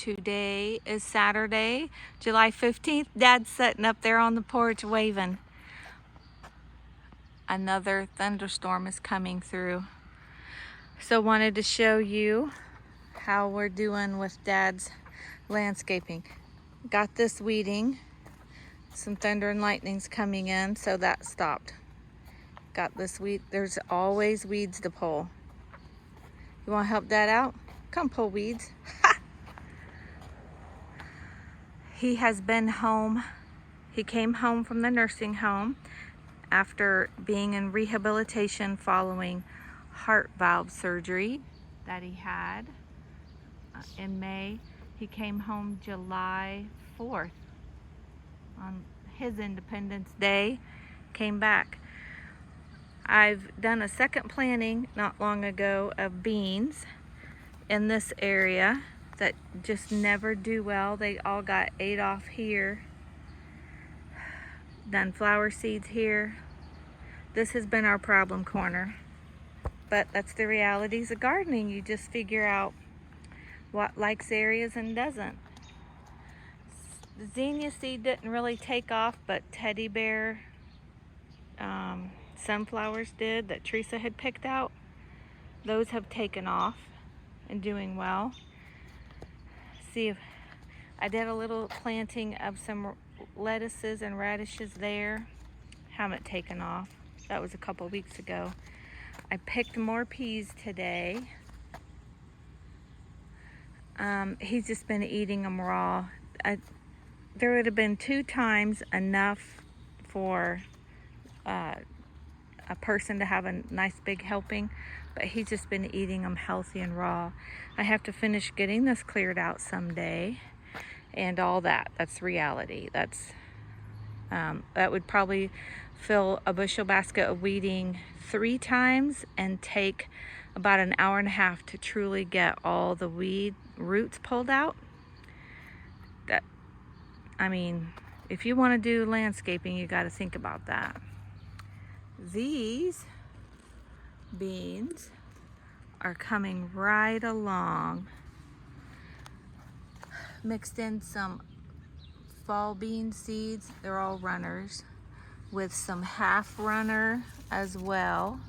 Today is Saturday, July 15th. Dad's sitting up there on the porch waving. Another thunderstorm is coming through. So wanted to show you how we're doing with Dad's landscaping. Got this weeding. Some thunder and lightning's coming in, so that stopped. Got this weed. There's always weeds to pull. You want to help Dad out? Come pull weeds. He has been home. He came home from the nursing home after being in rehabilitation following heart valve surgery that he had in May. He came home July 4th on his Independence Day, came back. I've done a second planting not long ago of beans in this area that just never do well. They all got ate off here. Done flower seeds here. This has been our problem corner. But that's the realities of gardening. You just figure out what likes areas and doesn't. The zinnia seed didn't really take off, but teddy bear sunflowers did that Teresa had picked out. Those have taken off and doing well. See if I did a little planting of some lettuces and radishes there. Haven't taken off. That was a couple weeks ago. I picked more peas today. He's just been eating them raw. There would have been 2 times enough for a person to have a nice big helping, but he's just been eating them healthy and raw. I have to finish getting this cleared out someday and all that. That's reality. That would probably fill a bushel basket of weeding 3 times and take about an hour and a half to truly get all the weed roots pulled out. I mean, if you want to do landscaping, you got to think about that. These beans are coming right along. Mixed in some fall bean seeds. They're all runners with some half runner as well.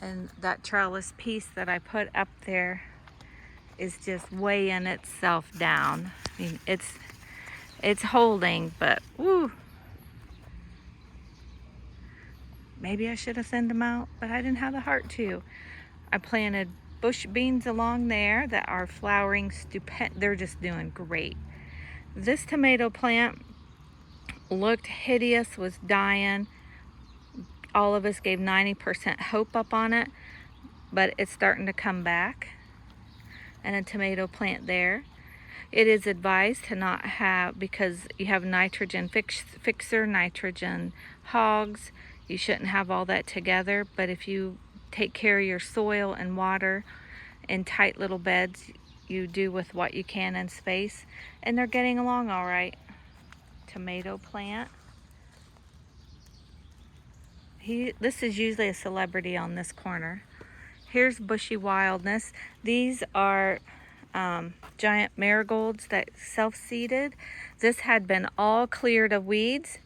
And that trellis piece that I put up there is just weighing itself down. I mean, it's holding, but woo. Maybe I should have sent them out, but I didn't have the heart to. I planted bush beans along there that are flowering stupendous. They're just doing great. This tomato plant looked hideous, was dying. All of us gave 90% hope up on it, but it's starting to come back. And a tomato plant there. It is advised to not have, because you have nitrogen fixer, nitrogen hogs. You shouldn't have all that together, but if you take care of your soil and water in tight little beds, you do with what you can in space, and they're getting along all right. Tomato plant. This is usually a celebrity on this corner. Here's Bushy Wildness. These are giant marigolds that self-seeded. This had been all cleared of weeds.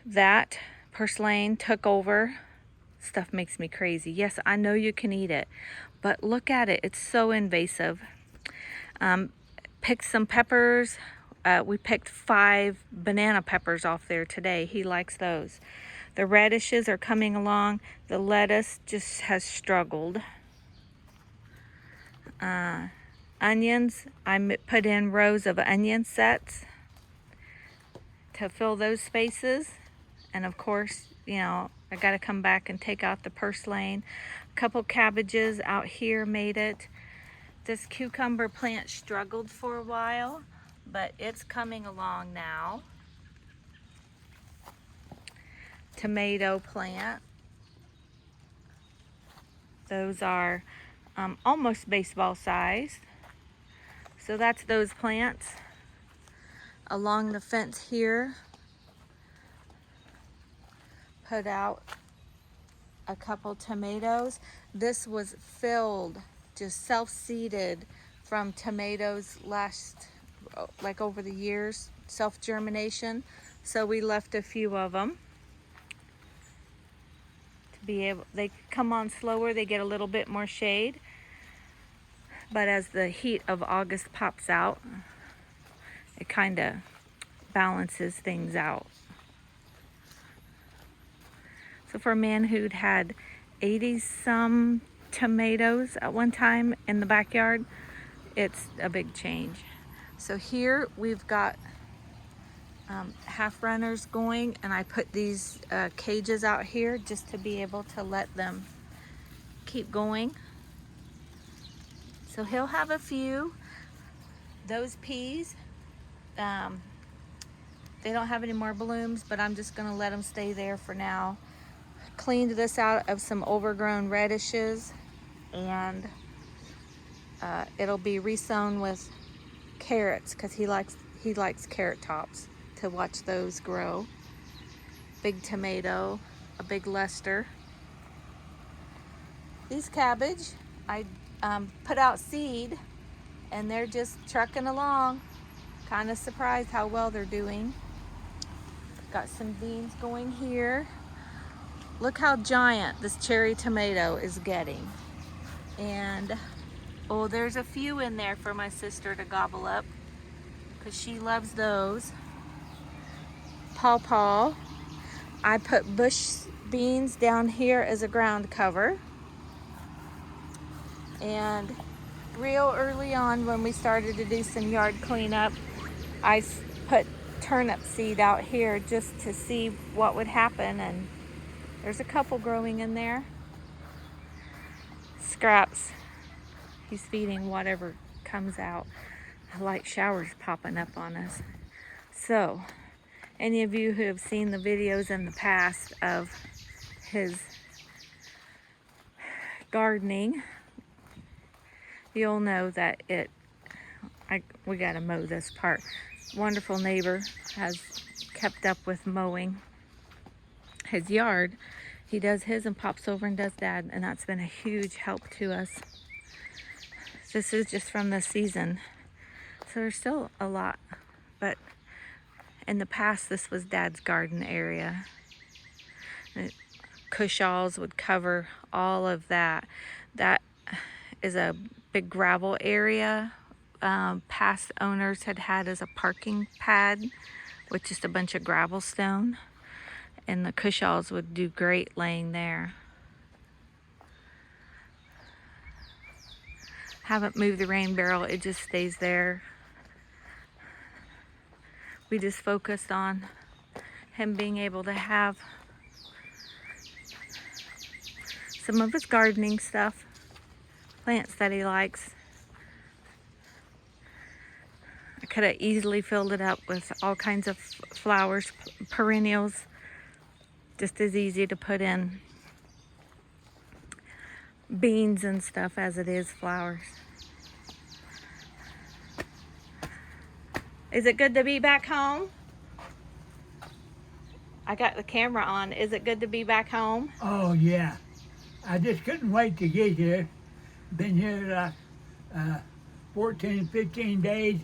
That purslane took over. Stuff makes me crazy. Yes, I know you can eat it, but look at it. It's so invasive. Picked some peppers. We picked 5 banana peppers off there today. He likes those. The radishes are coming along. The lettuce just has struggled. Onions, I put in rows of onion sets to fill those spaces. And of course, you know, I got to come back and take out the purslane. A couple cabbages out here made it. This cucumber plant struggled for a while, but it's coming along now. Tomato plant. Those are almost baseball size. So that's those plants. Along the fence here, put out a couple tomatoes. This was filled just self-seeded from tomatoes like over the years, self-germination. So we left a few of them to be able, they come on slower, they get a little bit more shade. But as the heat of August pops out, it kind of balances things out. So for a man who'd had 80 some tomatoes at one time in the backyard, it's a big change. So here we've got half runners going, and I put these cages out here just to be able to let them keep going. So he'll have a few. Those peas, they don't have any more blooms, but I'm just gonna let them stay there for now. Cleaned this out of some overgrown radishes, and it'll be resown with carrots because he likes carrot tops, to watch those grow. Big tomato, a big Leicester. These cabbage, I put out seed, and they're just trucking along. Kind of surprised how well they're doing. Got some beans going here. Look how giant this cherry tomato is getting. And oh, there's a few in there for my sister to gobble up because she loves those. Pawpaw. I put bush beans down here as a ground cover. And real early on, when we started to do some yard cleanup, I put turnip seed out here just to see what would happen, and there's a couple growing in there. Scraps. He's feeding whatever comes out. Light showers popping up on us. So, any of you who have seen the videos in the past of his gardening, you'll know that we gotta mow this part. Wonderful neighbor has kept up with mowing his yard. He does his and pops over and does Dad, and that's been a huge help to us. This is just from this season, so there's still a lot, but in the past this was Dad's garden area. Cushawls would cover all of that. That is a big gravel area. Past owners had as a parking pad with just a bunch of gravel stone, and the Cushawls would do great laying there. Haven't moved the rain barrel, it just stays there. We just focused on him being able to have some of his gardening stuff, plants that he likes. I could have easily filled it up with all kinds of flowers, perennials, just as easy to put in beans and stuff as it is flowers. Is it good to be back home? I got the camera on. Is it good to be back home? Oh yeah, I just couldn't wait to get here. Been here 14, 15 days,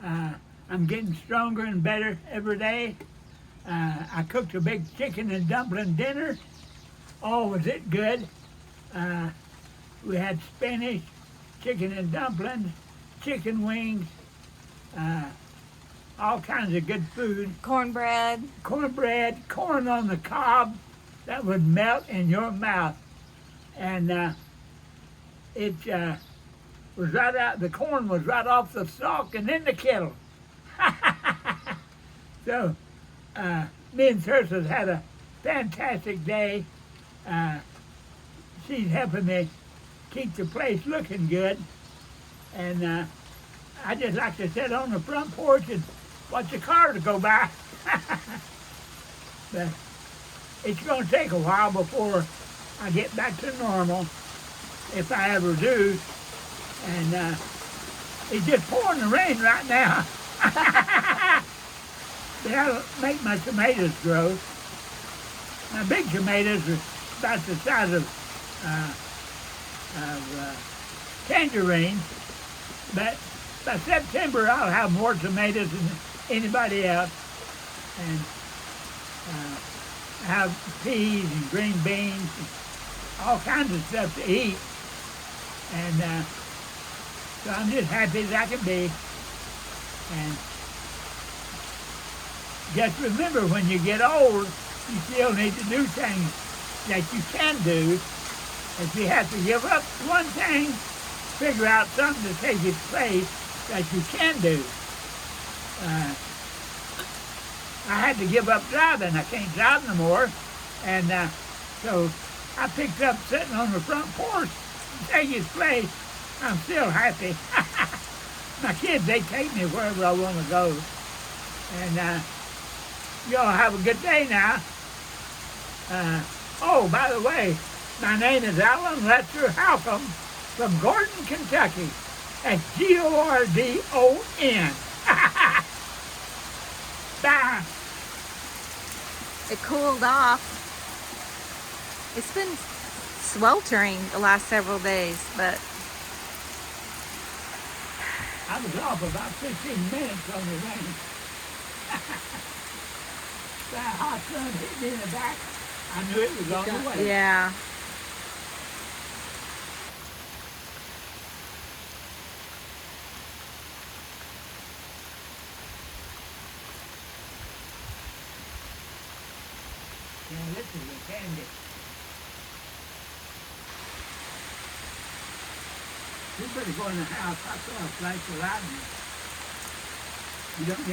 and I'm getting stronger and better every day. I cooked a big chicken and dumpling dinner. Oh, was it good? We had spinach, chicken and dumplings, chicken wings, all kinds of good food. Cornbread, corn on the cob that would melt in your mouth. And it was right out, the corn was right off the stalk and in the kettle. So, me and Thursa had a fantastic day. She's helping me keep the place looking good. And I just like to sit on the front porch and watch the cars go by. But it's going to take a while before I get back to normal, if I ever do. And it's just pouring the rain right now. That'll make my tomatoes grow. My big tomatoes are about the size of tangerines, but by September I'll have more tomatoes than anybody else, and have peas and green beans, and all kinds of stuff to eat, and so I'm just happy as I can be. And just remember, when you get old, you still need to do things that you can do. If you have to give up one thing, figure out something to take its place that you can do. I had to give up driving. I can't drive no more. And so I picked up sitting on the front porch to take its place. I'm still happy. My kids, they take me wherever I want to go. And y'all have a good day now. Oh, by the way, my name is Alan Lester Halcomb from Gordon, Kentucky. That's Gordon. Bye. It cooled off. It's been sweltering the last several days, but I was off about 15 minutes on the rain. That hot sun hit me in the back. I knew it was on the way. yeah. Now this is a candy. You better go in the house. I saw a flash of lightning. You don't